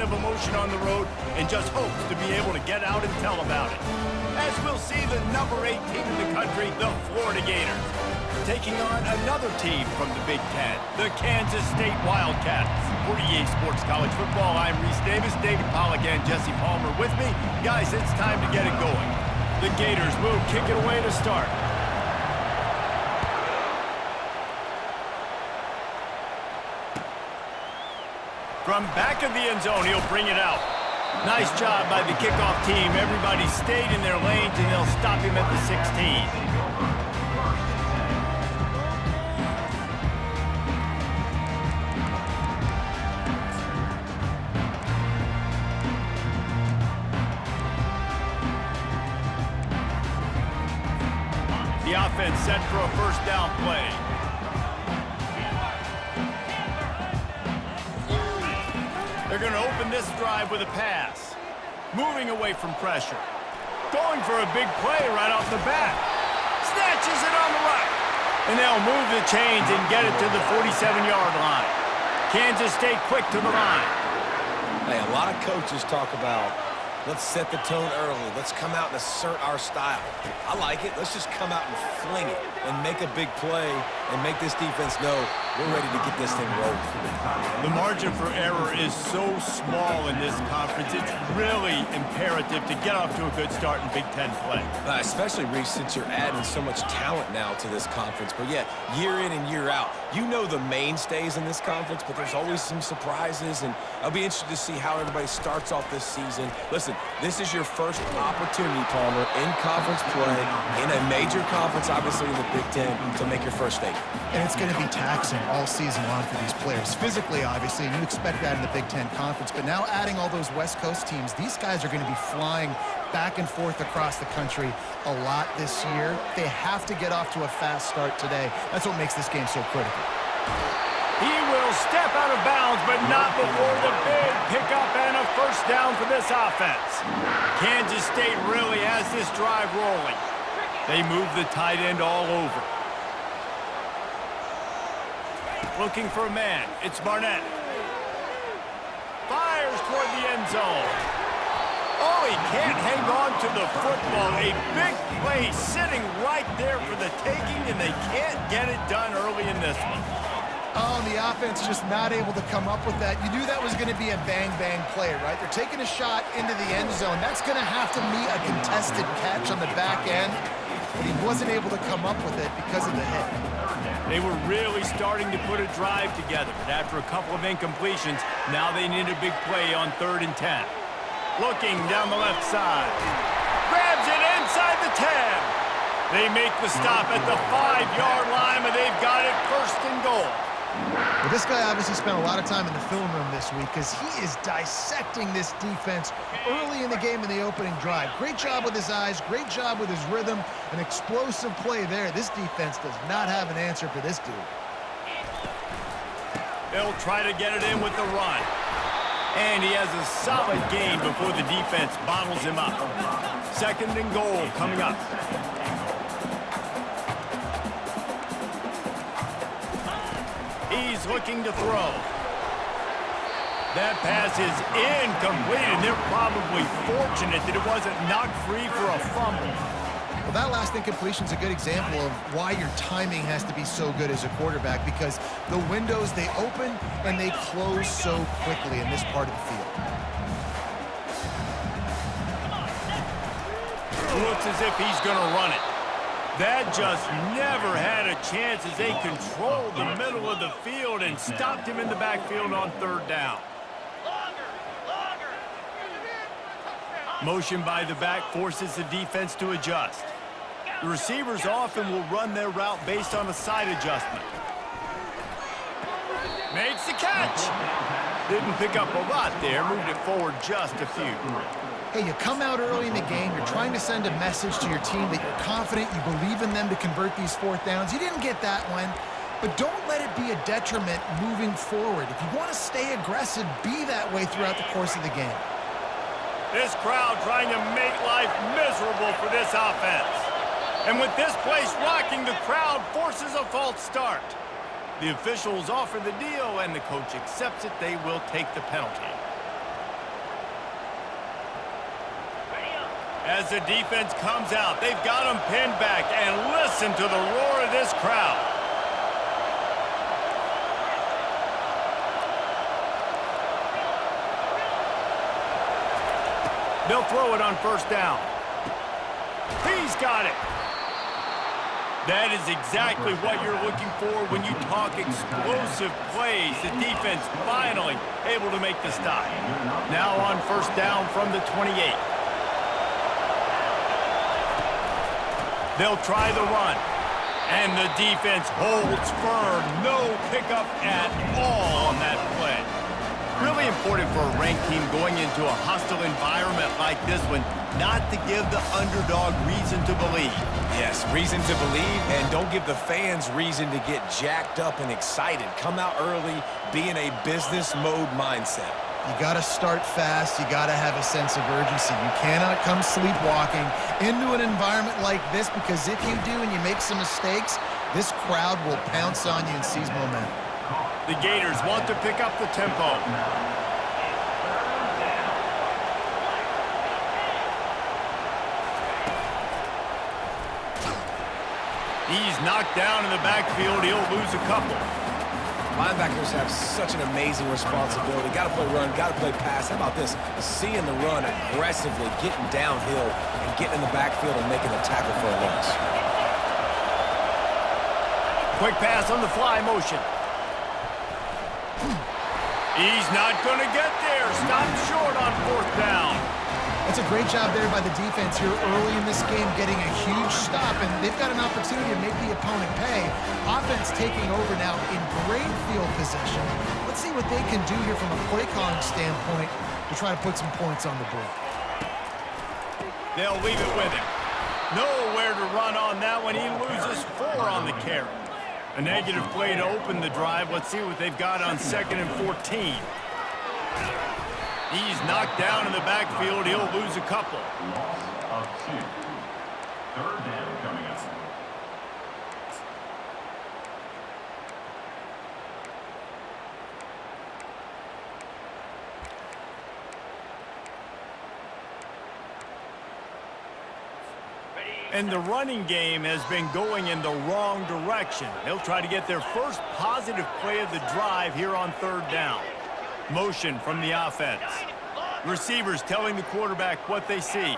ton of emotion on the road and just hopes to be able to get out and tell about it. As we'll see the number 8 team in the country, the Florida Gators, taking on another team from the Big Ten, the Kansas State Wildcats. For EA Sports College Football, I'm Reese Davis, David Pollack, and Jesse Palmer with me. Guys, it's time to get it going. The Gators will kick it away to start. From back of the end zone, he'll bring it out. Nice job by the kickoff team. Everybody stayed in their lanes, and they'll stop him at the 16. The offense set for a first down play. They're going to open this drive with a pass. Moving away from pressure. Going for a big play right off the bat. Snatches it on the right. And they'll move the chains and get it to the 47-yard line. Kansas State quick to the line. Hey, a lot of coaches talk about, let's set the tone early. Let's come out and assert our style. I like it. Let's just come out and fling it and make a big play and make this defense know we're ready to get this thing rolling. The margin for error is so small in this conference. It's really imperative to get off to a good start in Big Ten play. Especially, Reese, since you're adding so much talent now to this conference. But, yeah, year in and year out, you know the mainstays in this conference, but there's always some surprises, and I'll be interested to see how everybody starts off this season. Listen, this is your first opportunity, Palmer, in conference play, in a major conference, obviously in the Big Ten, to make your first statement. And it's going to be taxing all season long for these players. Physically, obviously, and you expect that in the Big Ten Conference. But now adding all those West Coast teams, these guys are going to be flying back and forth across the country a lot this year. They have to get off to a fast start today. That's what makes this game so critical. He will step out of bounds, but not before the big pickup and a first down for this offense. Kansas State really has this drive rolling. They move the tight end all over. Looking for a man. It's Barnett. Fires toward the end zone. Oh, he can't hang on to the football. A big play sitting right there for the taking, and they can't get it done early in this one. Oh, and the offense just not able to come up with that. You knew that was going to be a bang-bang play, right? They're taking a shot into the end zone. That's going to have to meet a contested catch on the back end, but he wasn't able to come up with it because of the hit. They were really starting to put a drive together, but after a couple of incompletions, now they need a big play on 3rd and 10. Looking down the left side. Grabs it inside the 10. They make the stop at the 5-yard line, but they've got it 1st and goal. Well, this guy obviously spent a lot of time in the film room this week because he is dissecting this defense early in the game in the opening drive. Great job with his eyes, great job with his rhythm, an explosive play there. This defense does not have an answer for this dude. They'll try to get it in with the run. And he has a solid game before the defense bottles him up. 2nd and goal coming up. He's looking to throw. That pass is incomplete, and they're probably fortunate that it wasn't knocked free for a fumble. Well, that last incompletion is a good example of why your timing has to be so good as a quarterback, because the windows, they open and they close so quickly in this part of the field. Looks as if he's going to run it. That just never had a chance as they controlled the middle of the field and stopped him in the backfield on 3rd down. Motion by the back forces the defense to adjust. The receivers often will run their route based on a side adjustment. Makes the catch. Didn't pick up a lot there, moved it forward just a few. Hey, you come out early in the game, you're trying to send a message to your team that you're confident, you believe in them to convert these 4th downs. You didn't get that one, but don't let it be a detriment moving forward. If you want to stay aggressive, be that way throughout the course of the game. This crowd trying to make life miserable for this offense. And with this place rocking, the crowd forces a false start. The officials offer the deal, and the coach accepts it. They will take the penalty. As the defense comes out, they've got them pinned back, and listen to the roar of this crowd. They'll throw it on first down. He's got it. That is exactly what you're looking for when you talk explosive plays. The defense finally able to make the stop. Now on first down from the 28. They'll try the run. And the defense holds firm. No pickup at all on that play. Really important for a ranked team going into a hostile environment like this one not to give the underdog reason to believe. Yes, reason to believe, and don't give the fans reason to get jacked up and excited. Come out early, be in a business mode mindset. You got to start fast. You got to have a sense of urgency. You cannot come sleepwalking into an environment like this, because if you do and you make some mistakes, this crowd will pounce on you and seize momentum. The Gators want to pick up the tempo. He's knocked down in the backfield. He'll lose a couple. Linebackers have such an amazing responsibility. Got to play run, got to play pass. How about this? Seeing the run aggressively, getting downhill, and getting in the backfield and making a tackle for a loss. Quick pass on the fly motion. He's not going to get there. Stopped short on fourth down. That's a great job there by the defense here early in this game, getting a huge stop, and they've got an opportunity to make the opponent pay. Offense taking over now in great field position. Let's see what they can do here from a play calling standpoint to try to put some points on the board. They'll leave it with him. Nowhere to run on that one. He loses 4 on the carry. A negative play to open the drive. Let's see what they've got on 2nd and 14. He's knocked down in the backfield. He'll lose a couple. Of 2. Third down coming up. And the running game has been going in the wrong direction. They'll try to get their first positive play of the drive here on 3rd down. Motion from the offense. Receivers telling the quarterback what they see.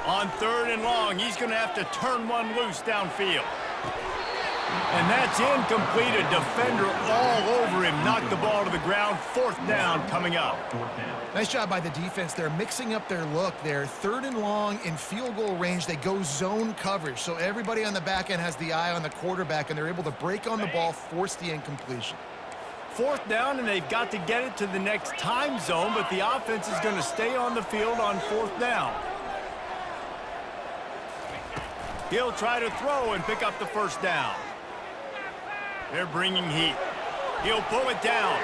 On 3rd and long, he's going to have to turn one loose downfield. And that's incomplete. A defender all over him. Knocked the ball to the ground. 4th down coming up. Nice job by the defense. They're mixing up their look. They're 3rd and long in field goal range. They go zone coverage. So everybody on the back end has the eye on the quarterback, and they're able to break on the ball, force the incompletion. 4th down, and they've got to get it to the next time zone, but the offense is going to stay on the field on 4th down. He'll try to throw and pick up the first down. They're bringing heat. He'll pull it down.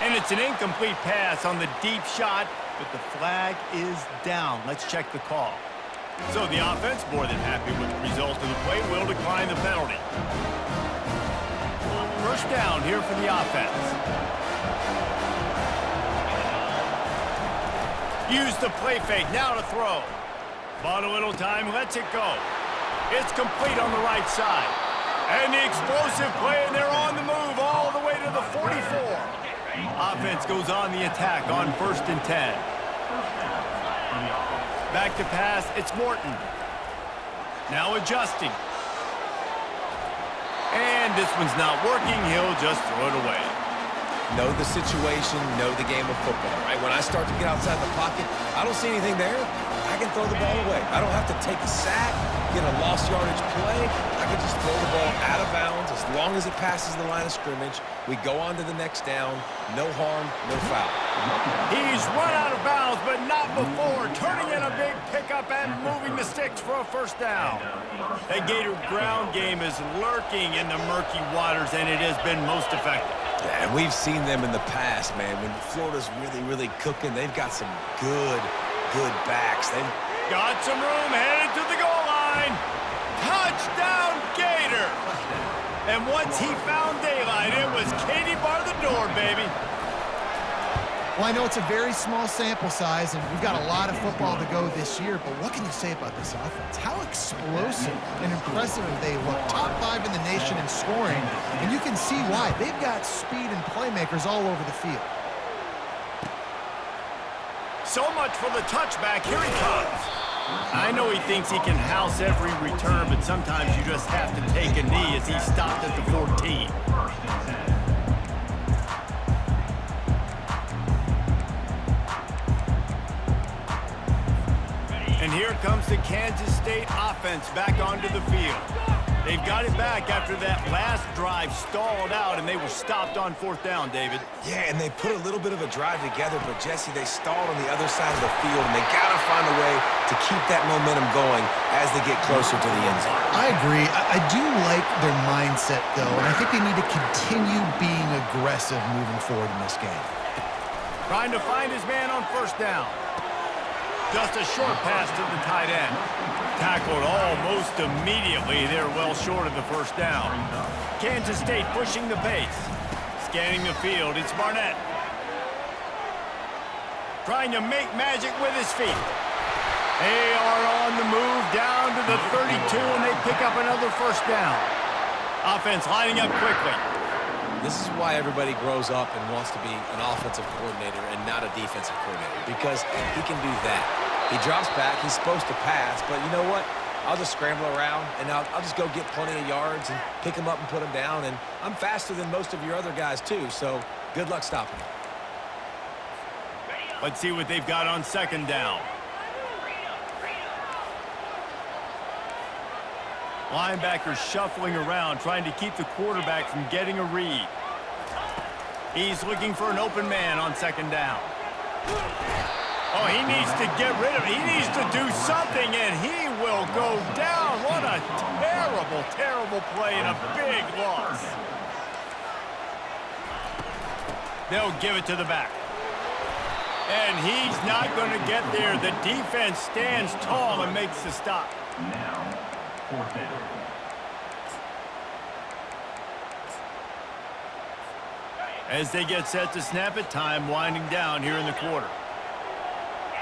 And it's an incomplete pass on the deep shot, but the flag is down. Let's check the call. So the offense, more than happy with the result of the play, will decline the penalty. First down here for the offense. Use the play fake, now to throw. Bought a little time, lets it go. It's complete on the right side. And the explosive play, and they're on the move all the way to the 44. Offense goes on the attack on 1st and 10. Back to pass, it's Morton. Now adjusting. And this one's not working, he'll just throw it away. Know the situation, know the game of football, right? When I start to get outside the pocket, I don't see anything there, I can throw the ball away. I don't have to take a sack, get a lost yardage play. I can just throw the ball out of bounds. As long as it passes the line of scrimmage, we go on to the next down. No harm, no foul. He's run out of bounds, but not before. Turning in a big pickup and moving the sticks for a first down. The Gator ground game is lurking in the murky waters, and it has been most effective. Yeah, and we've seen them in the past, man. When Florida's really, really cooking, they've got some good backs. They've got some room, headed to the goal line. Touchdown, Gator! And once he found daylight, it was Katie bar the door, baby. Well, I know it's a very small sample size, and we've got a lot of football to go this year, but what can you say about this offense? How explosive and impressive they look. Top 5 in the nation in scoring, and you can see why. They've got speed and playmakers all over the field. So much for the touchback. Here he comes. I know he thinks he can house every return, but sometimes you just have to take a knee as he stopped at the 14. And here comes the Kansas State offense back onto the field. They've got it back after that last drive stalled out, and they were stopped on 4th down, David. Yeah, and they put a little bit of a drive together, but Jesse, they stalled on the other side of the field, and they got to find a way to keep that momentum going as they get closer to the end zone. I agree. I do like their mindset, though, and I think they need to continue being aggressive moving forward in this game. Trying to find his man on 1st down. Just a short pass to the tight end. Tackled almost immediately. They're well short of the 1st down. Kansas State pushing the pace. Scanning the field, it's Barnett. Trying to make magic with his feet. They are on the move down to the 32, and they pick up another 1st down. Offense lining up quickly. This is why everybody grows up and wants to be an offensive coordinator and not a defensive coordinator, because he can do that. He drops back, he's supposed to pass, but you know what? I'll just scramble around, and I'll just go get plenty of yards and pick him up and put him down, and I'm faster than most of your other guys too, so good luck stopping him. Let's see what they've got on 2nd down. Linebacker shuffling around, trying to keep the quarterback from getting a read. He's looking for an open man on 2nd down. Oh, he needs to get rid of it. He needs to do something, and he will go down. What a terrible, terrible play and a big loss. They'll give it to the back. And he's not going to get there. The defense stands tall and makes the stop. Now, 4th down. As they get set to snap it, time winding down here in the quarter.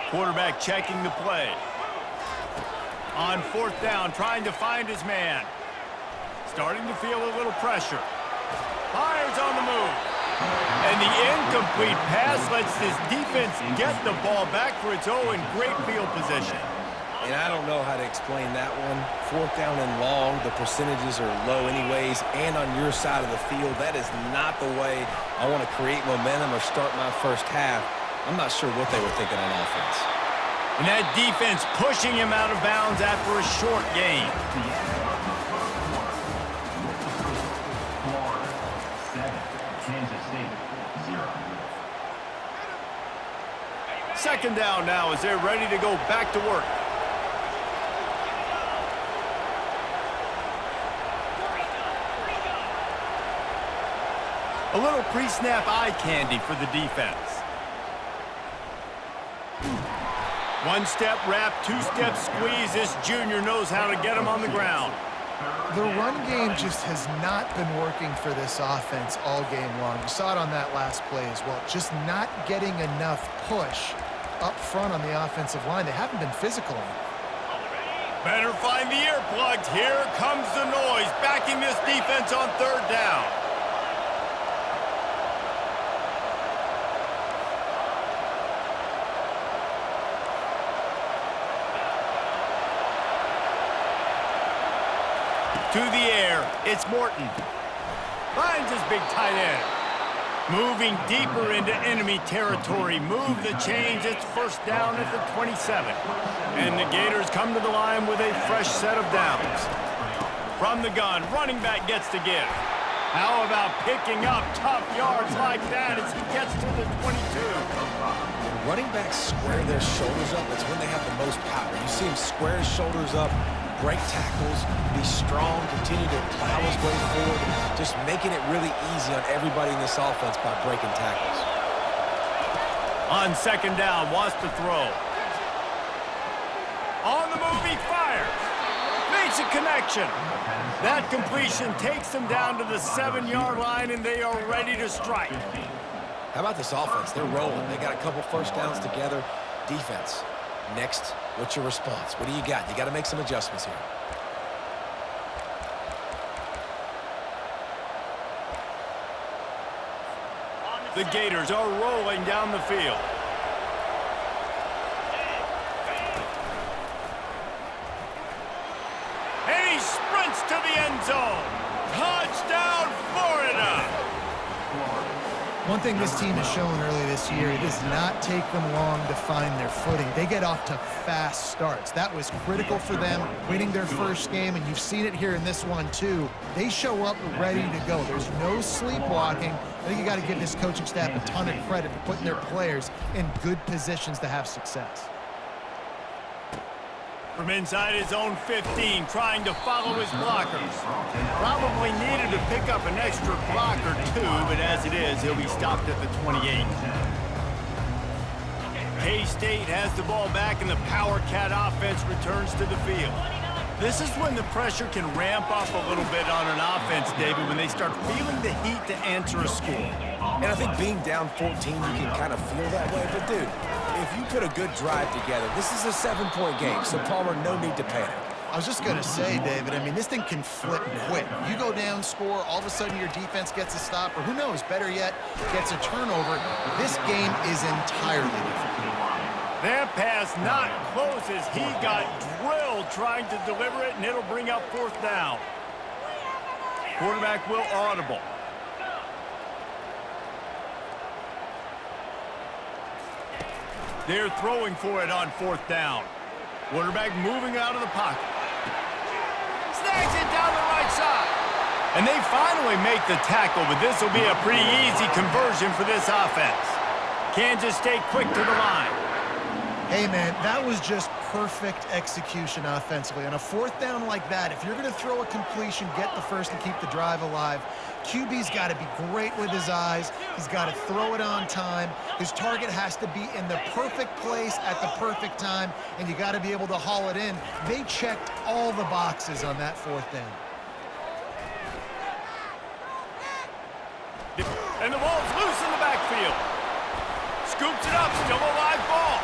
Quarterback checking the play. On 4th down, trying to find his man. Starting to feel a little pressure. Fires on the move. And the incomplete pass lets this defense get the ball back for its own great field position. And I don't know how to explain that one. 4th down and long, the percentages are low anyways, and on your side of the field, that is not the way I want to create momentum or start my 1st half. I'm not sure what they were thinking on offense. And that defense pushing him out of bounds after a short gain. Florida 7, Kansas State 0. 2nd down now as they're ready to go back to work. A little pre-snap eye candy for the defense. 1-step wrap, 2-step squeeze. This junior knows how to get him on the ground. The run game just has not been working for this offense all game long. You saw it on that last play as well. Just not getting enough push up front on the offensive line. They haven't been physical enough. Better find the earplugs. Here comes the noise, backing this defense on 3rd down. To the air, it's Morton. Finds his big tight end. Moving deeper into enemy territory. Move the chains, it's 1st down at the 27. And the Gators come to the line with a fresh set of downs. From the gun, running back gets to give. How about picking up tough yards like that as he gets to the 22? When running backs square their shoulders up, it's when they have the most power. You see him square his shoulders up, break tackles, be strong, continue to plow his way forward, just making it really easy on everybody in this offense by breaking tackles. On 2nd down, wants to throw. On the move, he fires. Makes makes a connection. That completion takes them down to the 7-yard line, and they are ready to strike. How about this offense? They're rolling. They got a couple first downs together. Defense. Next, what's your response? What do you got? You got to make some adjustments here. The Gators are rolling down the field. And he sprints to the end zone. Touchdown, Florida! One thing this team has shown early this year, it does not take them long to find their footing. They get off to fast starts. That was critical for them, winning their first game, and you've seen it here in this one too. They show up ready to go. There's no sleepwalking. I think you got to give this coaching staff a ton of credit for putting their players in good positions to have success. From inside his own 15, trying to follow his blockers. Probably needed to pick up an extra block or two, but as it is, he'll be stopped at the 28. K-State has the ball back, and the Power Cat offense returns to the field. This is when the pressure can ramp up a little bit on an offense, David, when they start feeling the heat to answer a score. And I think being down 14, you can kind of feel that way. But, dude, if you put a good drive together, this is a 7-point game, so Palmer, no need to panic. I was just going to say, David, I mean, this thing can flip quick. You go down, score, all of a sudden your defense gets a stop, or who knows, better yet, gets a turnover. This game is entirely different. That pass not close as he got drilled trying to deliver it, and it'll bring up 4th down. Quarterback will audible. They're throwing for it on 4th down. Quarterback moving out of the pocket. Snags it down the right side. And they finally make the tackle, but this will be a pretty easy conversion for this offense. Kansas State quick to the line. Hey, man, that was just perfect execution offensively. On a 4th down like that, if you're going to throw a completion, get the first and keep the drive alive, QB's got to be great with his eyes. He's got to throw it on time. His target has to be in the perfect place at the perfect time, and you got to be able to haul it in. They checked all the boxes on that 4th down. And the ball's loose in the backfield. Scoops it up, still a live ball.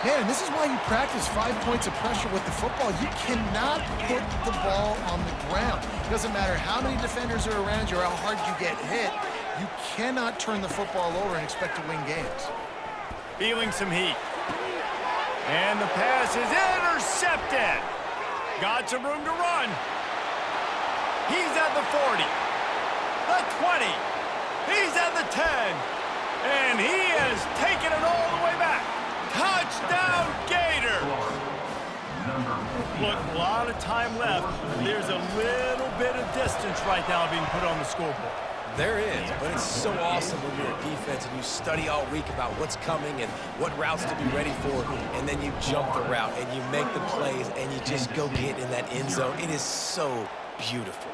Man, and this is why you practice 5 points of pressure with the football. You cannot put the ball on the ground. It doesn't matter how many defenders are around you or how hard you get hit. You cannot turn the football over and expect to win games. Feeling some heat. And the pass is intercepted. Got some room to run. He's at the 40. The 20. He's at the 10. And he has taken it all the way back. Touchdown, Gators! Look, a lot of time left. There's a little bit of distance right now being put on the scoreboard. There is, but it's so awesome when you're a defense and you study all week about what's coming and what routes to be ready for, and then you jump the route and you make the plays and you just go get in that end zone. It is so beautiful.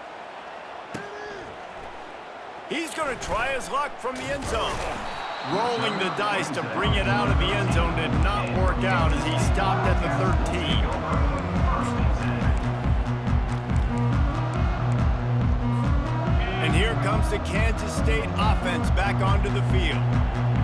He's going to try his luck from the end zone. Rolling the dice to bring it out of the end zone did not work out as he stopped at the 13. And here comes the Kansas State offense back onto the field.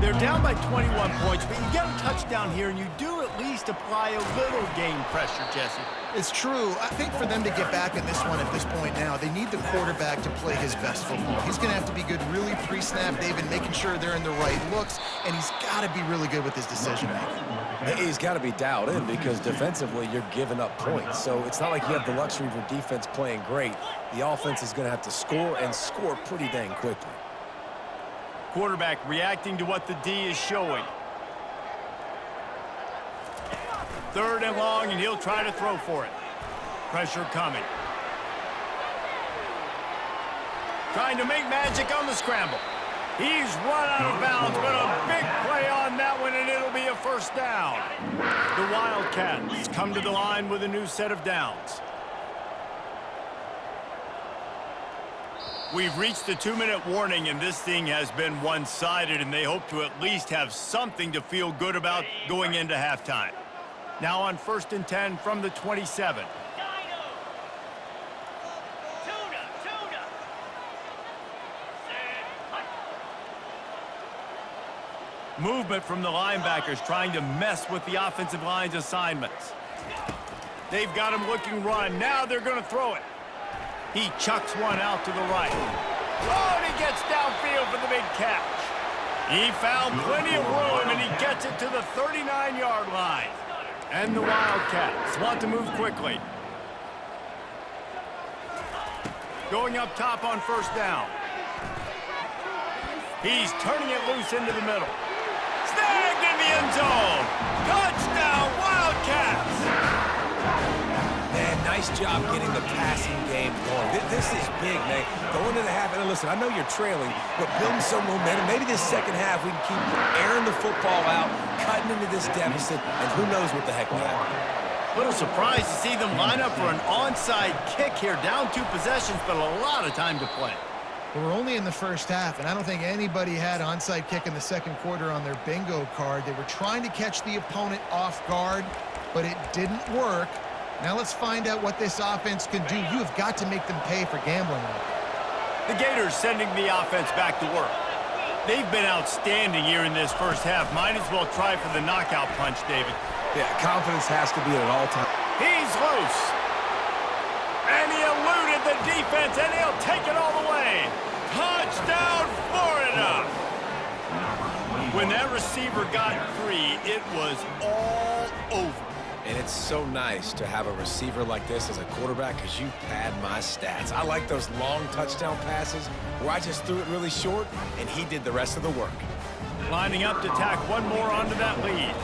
They're down by 21 points, but you get a touchdown here, and you do at least apply a little game pressure, Jesse. It's true. I think for them to get back in this one at this point now, they need the quarterback to play his best football. He's going to have to be good really pre-snap, David, making sure they're in the right looks, and he's got to be really good with his decision-making. He's got to be dialed in because defensively you're giving up points. So it's not like you have the luxury of your defense playing great. The offense is going to have to score and score pretty dang quickly. Quarterback reacting to what the D is showing. 3rd and long, and he'll try to throw for it. Pressure coming. Trying to make magic on the scramble. He's run out of bounds, but a big play on that one, and it'll be a 1st down. The Wildcats come to the line with a new set of downs. We've reached the 2-minute warning, and this thing has been one-sided, and they hope to at least have something to feel good about going into halftime. Now on 1st and 10 from the 27. Movement from the linebackers trying to mess with the offensive line's assignments. They've got him looking run. Now they're going to throw it. He chucks one out to the right. Oh, and he gets downfield for the big catch. He found plenty of room, and he gets it to the 39-yard line. And the Wildcats want to move quickly. Going up top on first down. He's turning it loose into the middle. Snagged in the end zone. Touchdown, Wildcats! Man, nice job getting the passing game going. This is big, man. Going into the half, and listen, I know you're trailing, but building some momentum. Maybe this second half we can keep airing the football out, cutting into this deficit, and who knows what the heck will happen. Little surprised to see them line up for an onside kick here. Down 2 possessions, but a lot of time to play. Well, we're only in the first half, and I don't think anybody had onside kick in the second quarter on their bingo card. They were trying to catch the opponent off guard, but it didn't work. Now let's find out what this offense can do. You have got to make them pay for gambling like that. The Gators sending the offense back to work. They've been outstanding here in this first half. Might as well try for the knockout punch, David. Yeah, confidence has to be at an all-time. He's loose. And he eluded the defense, and he'll take it all the way. Touchdown, Florida! When that receiver got free, it was all over. And it's so nice to have a receiver like this as a quarterback because you pad my stats. I like those long touchdown passes where I just threw it really short, and he did the rest of the work. Lining up to tack one more onto that lead.